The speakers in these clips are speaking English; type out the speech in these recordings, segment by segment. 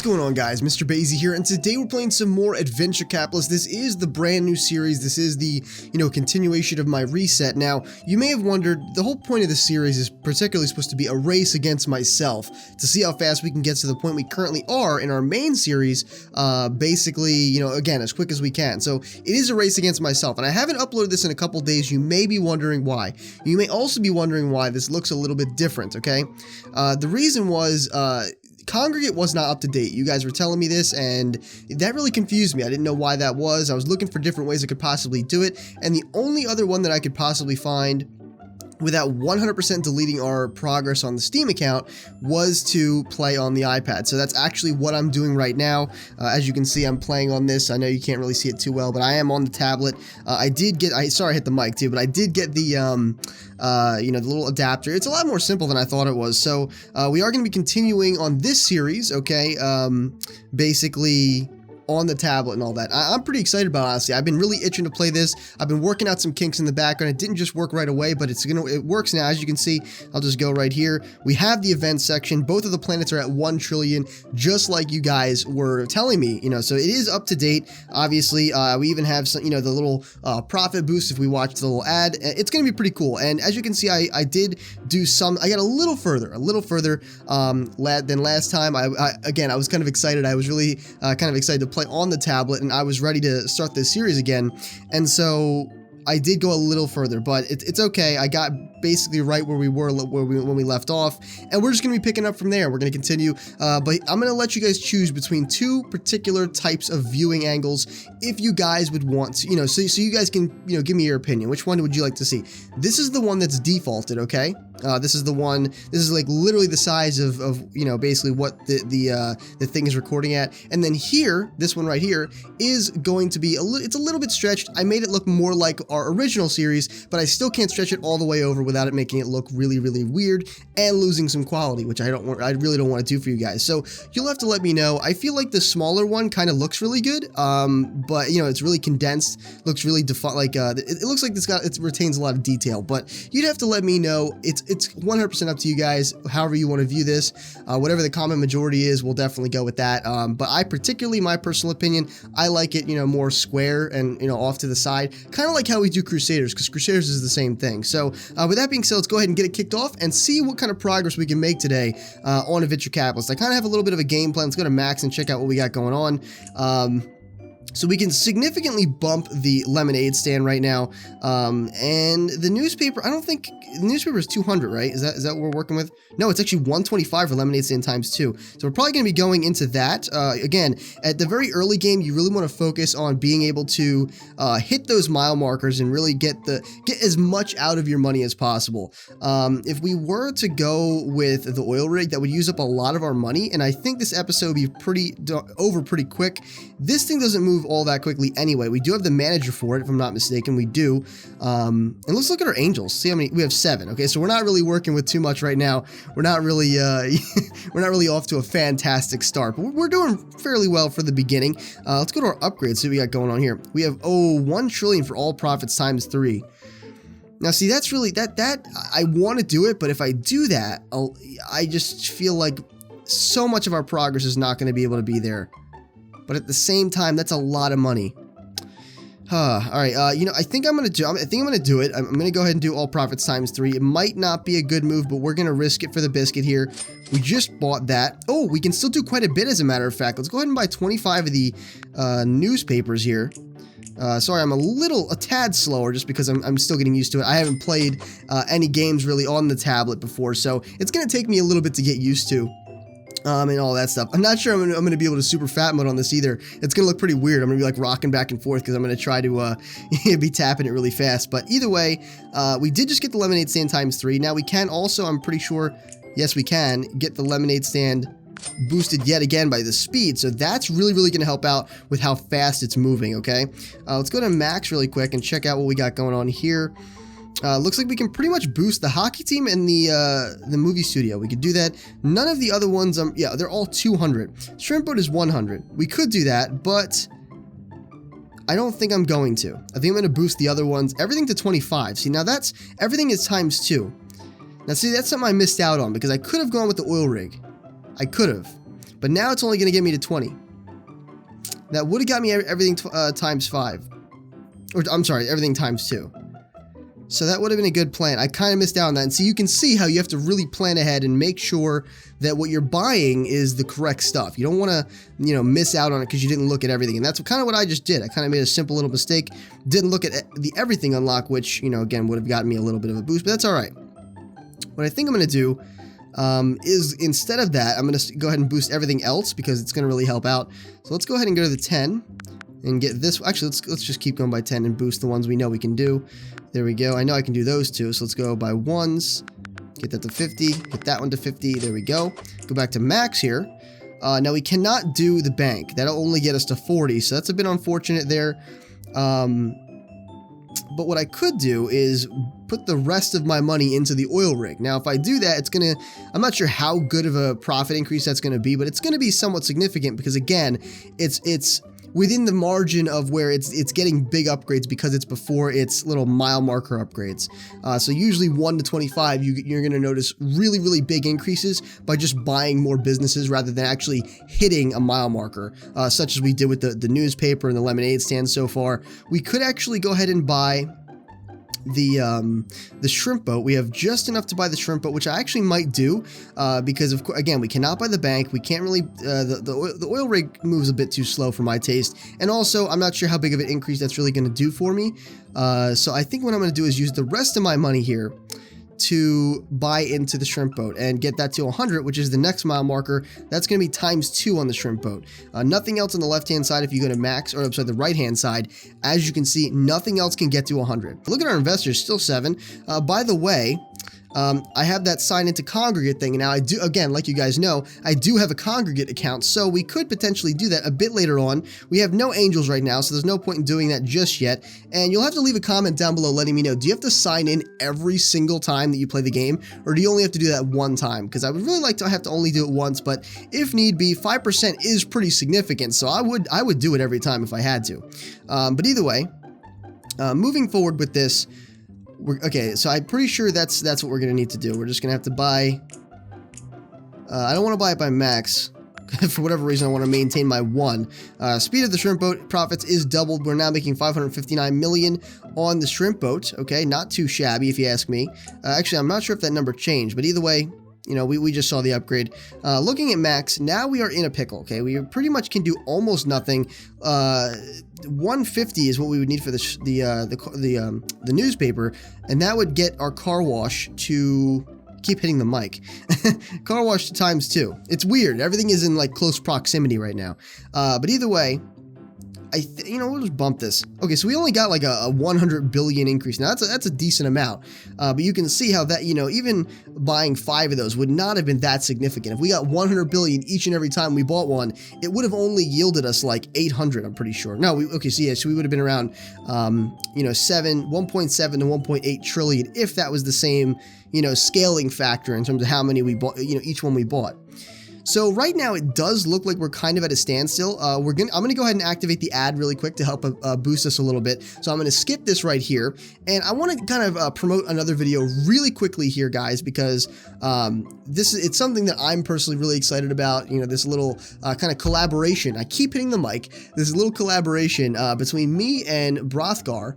What's going on, guys? Mr. Bazy here, and today we're playing some more Adventure Capitalist. This is the brand new series. This is the, continuation of my reset. Now, you may have wondered, the whole point of this series is particularly supposed to be a race against myself to see how fast we can get to the point we currently are in our main series, basically, again, as quick as we can. So it is a race against myself, and I haven't uploaded this in a couple days. You may be wondering why. You may also be wondering why this looks a little bit different, okay? The reason was, Congregate was not up to date. You guys were telling me this, and that really confused me. I didn't know why that was. I was looking for different ways I could possibly do it, and the only other one that I could possibly find without 100% deleting our progress on the Steam account was to play on the iPad. So that's actually what I'm doing right now. As you can see, I'm playing on this. I know you can't really see it too well, but I am on the tablet. I did get, sorry I hit the mic too, but I did get the, the little adapter. It's a lot more simple than I thought it was. So we are going to be continuing on this series, okay? Basically on the tablet and all that. I'm pretty excited about it, honestly. I've been really itching to play this. I've been working out some kinks in the background. It didn't just work right away, but it works now. As you can see, I'll just go right here. We have the events section. Both of the planets are at 1 trillion, just like you guys were telling me, so it is up to date. Obviously, we even have some, the little profit boost if we watch the little ad. It's going to be pretty cool. And as you can see, I did do some, I got a little further than last time. Again, I was kind of excited. I was really kind of excited to play on the tablet, and I was ready to start this series again, and so I did go a little further, but it's okay. I got basically right where we were when we left off, and we're just going to be picking up from there. We're going to continue, but I'm going to let you guys choose between two particular types of viewing angles if you guys would want to, so you guys can, give me your opinion. Which one would you like to see? This is the one that's defaulted, okay? This is the one, this is like literally the size of basically what the thing is recording at. And then here, this one right here is going to be, it's a little bit stretched. I made it look more like our original series, but I still can't stretch it all the way over without it making it look really, really weird and losing some quality, which I really don't want to do for you guys. So you'll have to let me know. I feel like the smaller one kind of looks really good, but it's really condensed, looks really like it looks like it retains a lot of detail, but you'd have to let me know. It's 100% up to you guys, however you want to view this. Whatever the common majority is, we'll definitely go with that. But I particularly, my personal opinion, I like it, more square and, off to the side, kind of like how we do Crusaders, because Crusaders is the same thing. So with that being said, let's go ahead and get it kicked off and see what kind of progress we can make today on Adventure Capitalist. I kind of have a little bit of a game plan. Let's go to Max and check out what we got going on. So we can significantly bump the lemonade stand right now, and the newspaper, I don't think, the newspaper is 200, right? Is that what we're working with? No, it's actually 125 for lemonade stand *2. So we're probably going to be going into that. Again, at the very early game, you really want to focus on being able to hit those mile markers and really get as much out of your money as possible. If we were to go with the oil rig, that would use up a lot of our money, and I think this episode would be over pretty quick. This thing doesn't move all that quickly anyway. We do have the manager for it, if I'm not mistaken. We do. And let's look at our angels. See how many we have. 7. Okay, so we're not really working with too much right now. We're not really we're not really off to a fantastic start, but we're doing fairly well for the beginning. Let's go to our upgrades, see what we got going on here. We have 1 trillion for all profits *3. Now, see, that's really that I want to do it, but if I do that, I just feel like so much of our progress is not going to be able to be there. But at the same time, that's a lot of money. All right, I think I'm gonna do it. I'm gonna go ahead and do all profits *3. It might not be a good move, but we're gonna risk it for the biscuit here. We just bought that. Oh, we can still do quite a bit, as a matter of fact. Let's go ahead and buy 25 of the newspapers here. Sorry, I'm a tad slower just because I'm still getting used to it. I haven't played any games really on the tablet before, so it's gonna take me a little bit to get used to. And all that stuff. I'm not sure I'm going to be able to super fat mode on this either. It's going to look pretty weird. I'm going to be like rocking back and forth because I'm going to try to be tapping it really fast. But either way, we did just get the lemonade stand *3. Now we can also, I'm pretty sure, yes we can, get the lemonade stand boosted yet again by the speed. So that's really, really going to help out with how fast it's moving, okay? Let's go to Max really quick and check out what we got going on here. Looks like we can pretty much boost the hockey team and the movie studio. We could do that. None of the other ones, yeah, they're all 200. Shrimp boat is 100. We could do that, but I don't think I'm going to. I think I'm going to boost the other ones, everything to 25. See, now everything is ×2. Now, see, that's something I missed out on because I could have gone with the oil rig. I could have. But now it's only going to get me to 20. That would have got me everything times 5. Or, I'm sorry, everything times 2. So that would have been a good plan. I kind of missed out on that. And so you can see how you have to really plan ahead and make sure that what you're buying is the correct stuff. You don't want to, you know, miss out on it because you didn't look at everything. And that's kind of what I just did. I kind of made a simple little mistake. Didn't look at the everything unlock, which, you know, again, would have gotten me a little bit of a boost, but that's all right. What I think I'm going to do is instead of that, I'm going to go ahead and boost everything else because it's going to really help out. So let's go ahead and go to the 10 and get this. Actually, let's just keep going by 10 and boost the ones we know we can do. There we go. I know I can do those two, so let's go by ones. Get that to 50. Get that one to 50. There we go. Go back to max here. Now we cannot do the bank. That'll only get us to 40, so that's a bit unfortunate there. But what I could do is put the rest of my money into the oil rig. Now, if I do that, it's going to, I'm not sure how good of a profit increase that's going to be, but it's going to be somewhat significant because, again, it's within the margin of where it's getting big upgrades because it's before its little mile marker upgrades. So usually 1 to 25, you're going to notice really, really big increases by just buying more businesses rather than actually hitting a mile marker, such as we did with the newspaper and the lemonade stand so far. We could actually go ahead and buy the shrimp boat. We have just enough to buy the shrimp boat, which I actually might do because, of course, again, we cannot buy the bank. We can't really, the oil rig moves a bit too slow for my taste. And also, I'm not sure how big of an increase that's really going to do for me. So I think what I'm going to do is use the rest of my money here to buy into the shrimp boat and get that to 100, which is the next mile marker. That's going to be times 2 on the shrimp boat. Nothing else on the left hand side if you go to max, or I'm sorry, the right hand side. As you can see, nothing else can get to 100. Look at our investors, still 7. By the way, I have that sign into congregate thing. And now I do, again, like you guys know, I do have a congregate account, so we could potentially do that a bit later on. We have no angels right now, so there's no point in doing that just yet. And you'll have to leave a comment down below letting me know, do you have to sign in every single time that you play the game, or do you only have to do that one time? Because I would really like to have to only do it once, but if need be, 5% is pretty significant, so I would do it every time if I had to. But either way, moving forward with this, okay, so I'm pretty sure that's what we're going to need to do. We're just going to have to buy... I don't want to buy it by max. For whatever reason, I want to maintain my 1. Speed of the shrimp boat profits is doubled. We're now making 559 million on the shrimp boat. Okay, not too shabby if you ask me. Actually, I'm not sure if that number changed, but either way, you know, we just saw the upgrade. Looking at max, now we are in a pickle, okay? We pretty much can do almost nothing. 150 is what we would need for the newspaper, and that would get our car wash to... Keep hitting the mic. Car wash times 2. It's weird. Everything is in like close proximity right now. But either way, you know, we'll just bump this. Okay, so we only got like a 100 billion increase. Now that's a decent amount. But you can see how that, you know, even buying 5 of those would not have been that significant. If we got 100 billion each and every time we bought one, it would have only yielded us like 800, I'm pretty sure. No, okay, so yeah, so we would have been around, you know, 1.7 to 1.8 trillion if that was the same, you know, scaling factor in terms of how many we bought, you know, each one we bought. So right now it does look like we're kind of at a standstill. I'm gonna go ahead and activate the ad really quick to help boost us a little bit. So I'm gonna skip this right here, and I want to kind of promote another video really quickly here, guys, because it's something that I'm personally really excited about. You know, this little kind of collaboration. I keep hitting the mic. This little collaboration between me and Brothgar.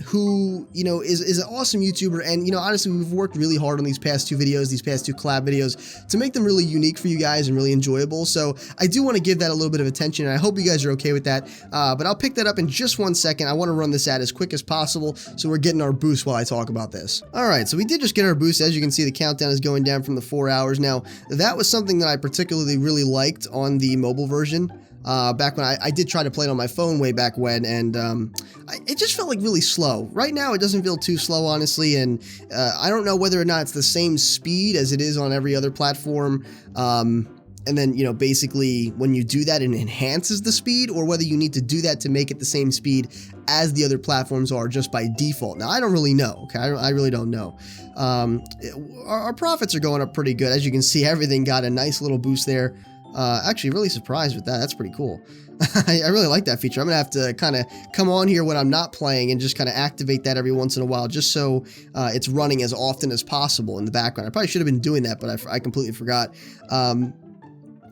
Who, you know, is an awesome YouTuber, and, you know, honestly, we've worked really hard on these past 2 videos, these past 2 collab videos, to make them really unique for you guys and really enjoyable. So I do want to give that a little bit of attention, and I hope you guys are okay with that. But I'll pick that up in just 1 second. I want to run this ad as quick as possible, so we're getting our boost while I talk about this. All right, so we did just get our boost. As you can see, the countdown is going down from the 4 hours. Now, that was something that I particularly really liked on the mobile version. Back when I did try to play it on my phone way back when, and it just felt like really slow. Right now, it doesn't feel too slow, honestly, and I don't know whether or not it's the same speed as it is on every other platform. And then, you know, basically when you do that, it enhances the speed, or whether you need to do that to make it the same speed as the other platforms are just by default. Now, I don't really know, okay? I really don't know. Our profits are going up pretty good. As you can see, everything got a nice little boost there. Actually really surprised with that. That's pretty cool. I really like that feature. I'm gonna have to kind of come on here when I'm not playing and just kind of activate that every once in a while, just so it's running as often as possible in the background. I probably should have been doing that, but I completely forgot.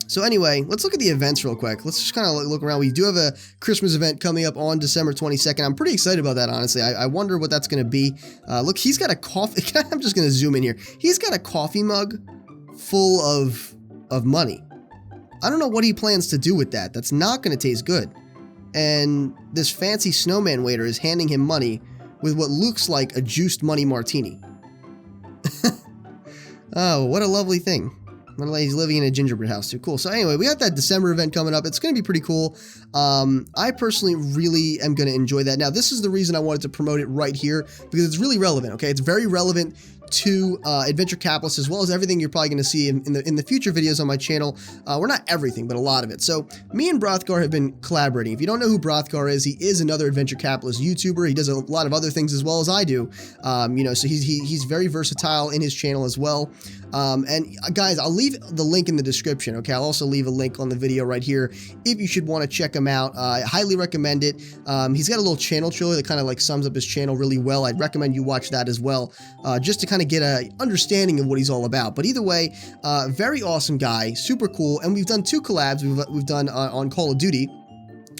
So anyway, let's look at the events real quick. Let's just kind of look around. We do have a Christmas event coming up on December 22nd. I'm pretty excited about that, honestly. I wonder what that's going to be. Look, he's got a coffee. I'm just going to zoom in here. He's got a coffee mug full of money. I don't know what he plans to do with that. That's not going to taste good. And this fancy snowman waiter is handing him money with what looks like a juiced money martini. Oh, what a lovely thing. He's living in a gingerbread house too. Cool. So anyway, we got that December event coming up. It's going to be pretty cool. I personally really am going to enjoy that. Now, this is the reason I wanted to promote it right here, because it's really relevant, okay? It's very relevant to Adventure Capitalists, as well as everything you're probably going to see in the future videos on my channel. We're not everything, but a lot of it. So me and Brothgar have been collaborating. If you don't know who Brothgar is, he is another Adventure Capitalist YouTuber. He does a lot of other things as well as I do. You know, so he's very versatile in his channel as well. And guys, I'll leave the link in the description, okay? I'll also leave a link on the video right here if you should want to check him out. I highly recommend it. He's got a little channel trailer that kind of like sums up his channel really well. I'd recommend you watch that as well, just to kind of get a understanding of what he's all about. But either way, very awesome guy, super cool. And we've done 2 collabs we've done on Call of Duty.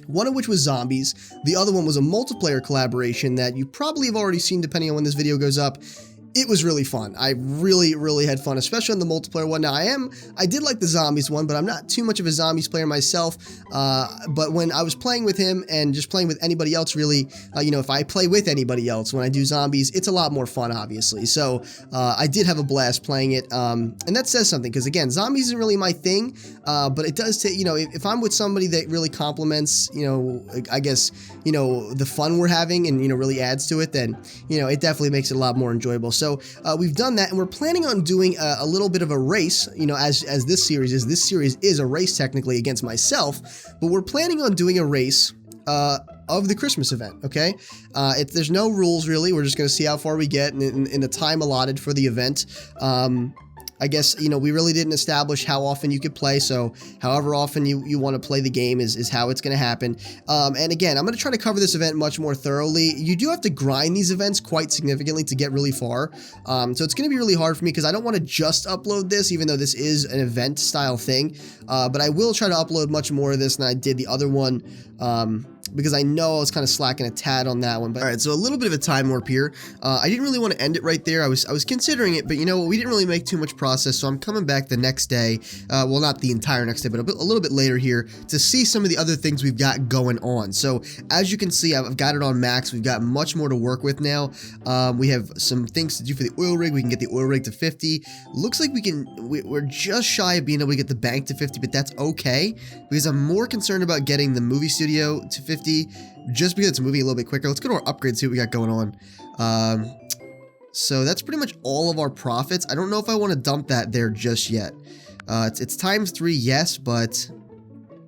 One of which was zombies. The other one was a multiplayer collaboration that you probably have already seen depending on when this video goes up. It was really fun. I really had fun, especially on the multiplayer one. Now, I did like the zombies one, but I'm not too much of a zombies player myself. But when I was playing with him and just playing with anybody else, really, you know, if I play with anybody else when I do zombies, it's a lot more fun, obviously. So I did have a blast playing it, and that says something, because again, zombies isn't really my thing, but it does take, you know, if I'm with somebody that really complements, you know, I guess, you know, the fun we're having and, you know, really adds to it, then, you know, it definitely makes it a lot more enjoyable. So we've done that, and we're planning on doing a little bit of a race, you know, as this series is. This series is a race technically against myself, but we're planning on doing a race of the Christmas event, okay? There's no rules, really. We're just going to see how far we get in the time allotted for the event. I guess, you know, we really didn't establish how often you could play, so however often you want to play the game is how it's going to happen. And again, I'm going to try to cover this event much more thoroughly. You do have to grind these events quite significantly to get really far, so it's going to be really hard for me because I don't want to just upload this, even though this is an event style thing, but I will try to upload much more of this than I did the other one, because I know I was kind of slacking a tad on that one. But all right, so a little bit of a time warp here. I didn't really want to end it right there. I was considering it, but you know what? We didn't really make too much process, so I'm coming back the next day. Well, not the entire next day, but a little bit later here to see some of the other things we've got going on. So as you can see, I've got it on max. We've got much more to work with now. We have some things to do for the oil rig. We can get the oil rig to 50. Looks like we're just shy of being able to get the bank to 50, but that's okay because I'm more concerned about getting the movie studio to 50. Just because it's moving a little bit quicker. Let's go to our upgrade, see what we got going on. So that's pretty much all of our profits. I don't know if I want to dump that there just yet. It's times 3, yes, but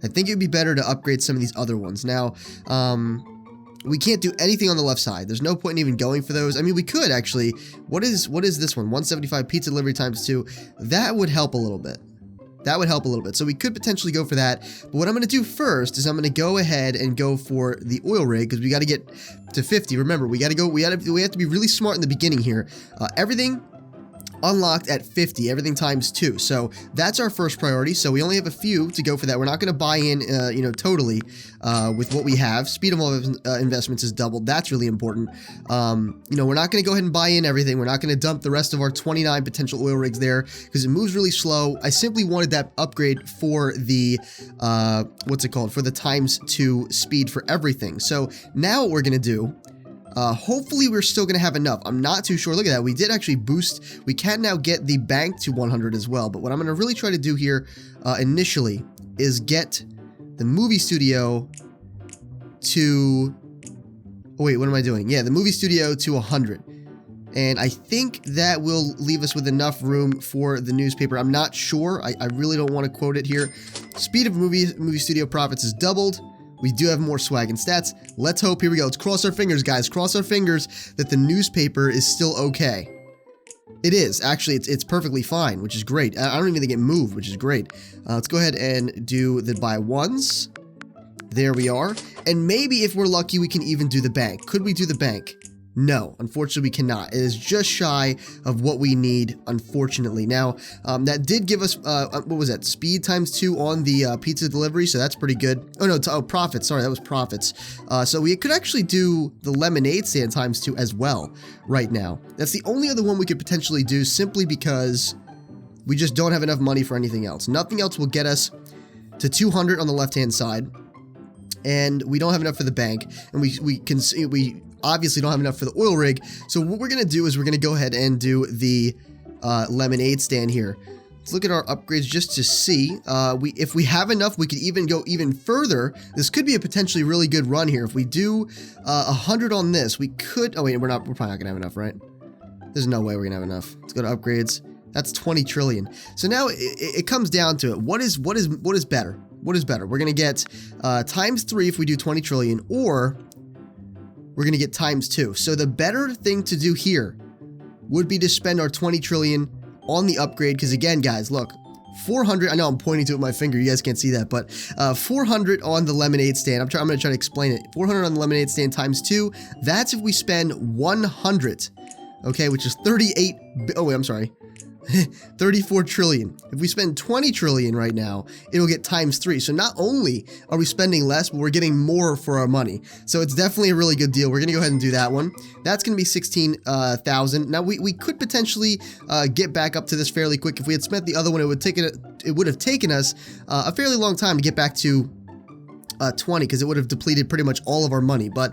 I think it'd be better to upgrade some of these other ones. Now, we can't do anything on the left side. There's no point in even going for those. I mean, we could actually. What is this one? 175 pizza delivery times 2. That would help a little bit. That would help a little bit. So we could potentially go for that. But what I'm going to do first is I'm going to go ahead and go for the oil rig because we got to get to 50. Remember, we have to be really smart in the beginning here. Everything unlocked at 50, everything times 2. So that's our first priority. So we only have a few to go for that. We're not going to buy in, you know, totally with what we have. Speed of all investments is doubled. That's really important. You know, we're not going to go ahead and buy in everything. We're not going to dump the rest of our 29 potential oil rigs there because it moves really slow. I simply wanted that upgrade for the, what's it called? For the times 2 speed for everything. So now what we're going to do, hopefully we're still going to have enough. I'm not too sure. Look at that. We did actually boost. We can now get the bank to 100 as well. But what I'm going to really try to do here initially is get the movie studio to... Oh, wait, what am I doing? Yeah, the movie studio to 100. And I think that will leave us with enough room for the newspaper. I'm not sure. I really don't want to quote it here. Speed of movie studio profits is doubled. We do have more swag and stats. Let's hope. Here we go. Let's cross our fingers, guys. Cross our fingers that the newspaper is still okay. It is. Actually, it's perfectly fine, which is great. I don't even think it moved, which is great. Let's go ahead and do the buy ones. There we are. And maybe if we're lucky, we can even do the bank. Could we do the bank? No, unfortunately we cannot. It is just shy of what we need, unfortunately. Now, that did give us, what was that, speed ×2 on the pizza delivery, so that's pretty good. Oh no, profits, sorry, that was profits. So we could actually do the lemonade stand ×2 as well right now. That's the only other one we could potentially do, simply because we just don't have enough money for anything else. Nothing else will get us to 200 on the left-hand side, and we don't have enough for the bank, and we obviously don't have enough for the oil rig. So what we're going to do is we're going to go ahead and do the lemonade stand here. Let's look at our upgrades just to see. If we have enough, we could even go even further. This could be a potentially really good run here. If we do 100 on this, we could... Oh wait, we're probably not going to have enough, right? There's no way we're going to have enough. Let's go to upgrades. That's 20 trillion. So now it comes down to it. What is better? What is better? We're going to get ×3 if we do 20 trillion, or we're going to get ×2. So the better thing to do here would be to spend our 20 trillion on the upgrade, because again, guys, look, 400, I know I'm pointing to it with my finger, you guys can't see that, but 400 on the lemonade stand. I'm going to try to explain it. 400 on the lemonade stand ×2, that's if we spend 100, okay, which is 38, oh wait, I'm sorry. 34 trillion. If we spend 20 trillion right now, it'll get ×3. So not only are we spending less, but we're getting more for our money. So it's definitely a really good deal. We're going to go ahead and do that one. That's going to be 16,000. Now we could potentially get back up to this fairly quick. If we had spent the other one, it would have taken us a fairly long time to get back to 20, because it would have depleted pretty much all of our money, but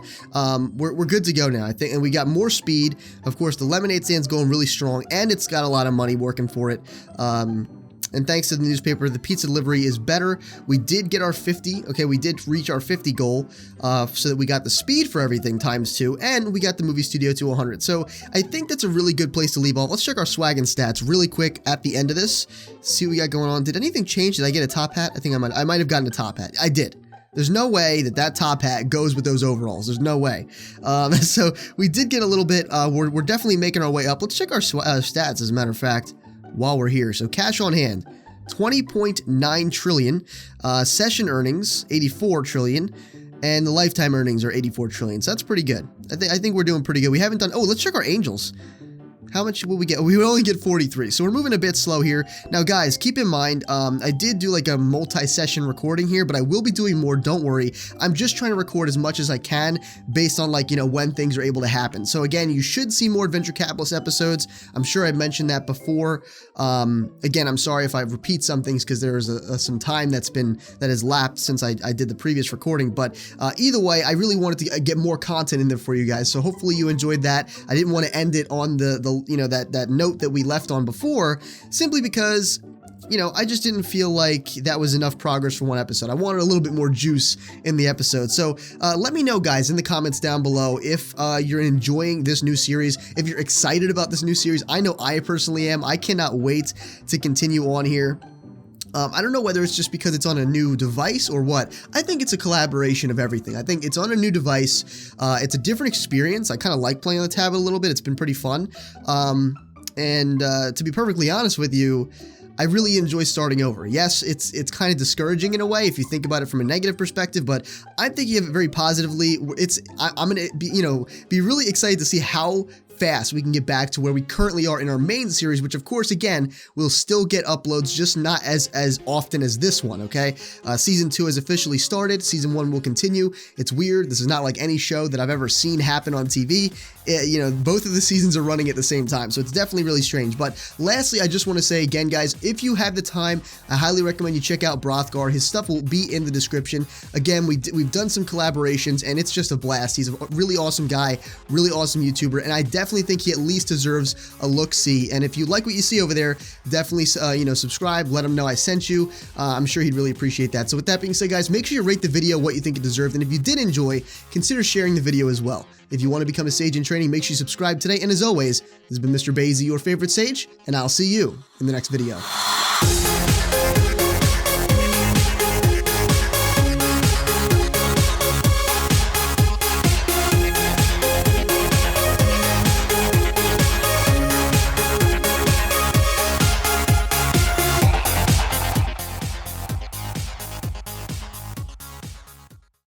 we're good to go now, I think, and we got more speed. Of course, the lemonade stand's going really strong, and it's got a lot of money working for it. And thanks to the newspaper, the pizza delivery is better. We did get our 50. Okay, we did reach our 50 goal, so that we got the speed for everything ×2, and we got the movie studio to 100. So I think that's a really good place to leave off. Let's check our swag and stats really quick at the end of this. See what we got going on. Did anything change? Did I get a top hat? I think I might have gotten a top hat. I did. There's no way that top hat goes with those overalls. There's no way. So we did get a little bit. We're definitely making our way up. Let's check our stats, as a matter of fact, while we're here. So cash on hand, 20.9 trillion. Session earnings, 84 trillion. And the lifetime earnings are 84 trillion. So that's pretty good. I think we're doing pretty good. We haven't done... Oh, let's check our angels. How much will we get? We would only get 43, so we're moving a bit slow here. Now, guys, keep in mind, I did do like a multi-session recording here, but I will be doing more, don't worry. I'm just trying to record as much as I can based on, like, you know, when things are able to happen. So again, you should see more Adventure Capitalist episodes. I'm sure I mentioned that before. Again, I'm sorry if I repeat some things, because there is some time that has lapsed since I did the previous recording, but either way, I really wanted to get more content in there for you guys, so hopefully you enjoyed that. I didn't want to end it on the you know, that note that we left on before, simply because, you know, I just didn't feel like that was enough progress for one episode. I wanted a little bit more juice in the episode. So let me know, guys, in the comments down below if you're enjoying this new series, if you're excited about this new series. I know I personally am. I cannot wait to continue on here. I don't know whether it's just because it's on a new device or what. I think it's a collaboration of everything. I think it's on a new device. It's a different experience. I kind of like playing on the tablet a little bit. It's been pretty fun. And to be perfectly honest with you, I really enjoy starting over. Yes, it's kind of discouraging in a way if you think about it from a negative perspective, but I'm thinking of it very positively. I'm gonna be really excited to see how fast we can get back to where we currently are in our main series, which of course, again, will still get uploads, just not as often as this one, okay? Season 2 has officially started. Season 1 will continue. It's weird. This is not like any show that I've ever seen happen on TV. You know, both of the seasons are running at the same time, so it's definitely really strange. But lastly, I just want to say again, guys, if you have the time, I highly recommend you check out Brothgar. His stuff will be in the description. Again, we've done some collaborations, and it's just a blast. He's a really awesome guy, really awesome YouTuber, and I definitely think he at least deserves a look-see. And if you like what you see over there, definitely subscribe, let him know I sent you. I'm sure he'd really appreciate that. So with that being said, guys, make sure you rate the video what you think it deserved, and if you did enjoy, consider sharing the video as well. If you want to become a Sage in Training, make sure you subscribe today, and as always, this has been Mr. Bazy, your favorite Sage, and I'll see you in the next video.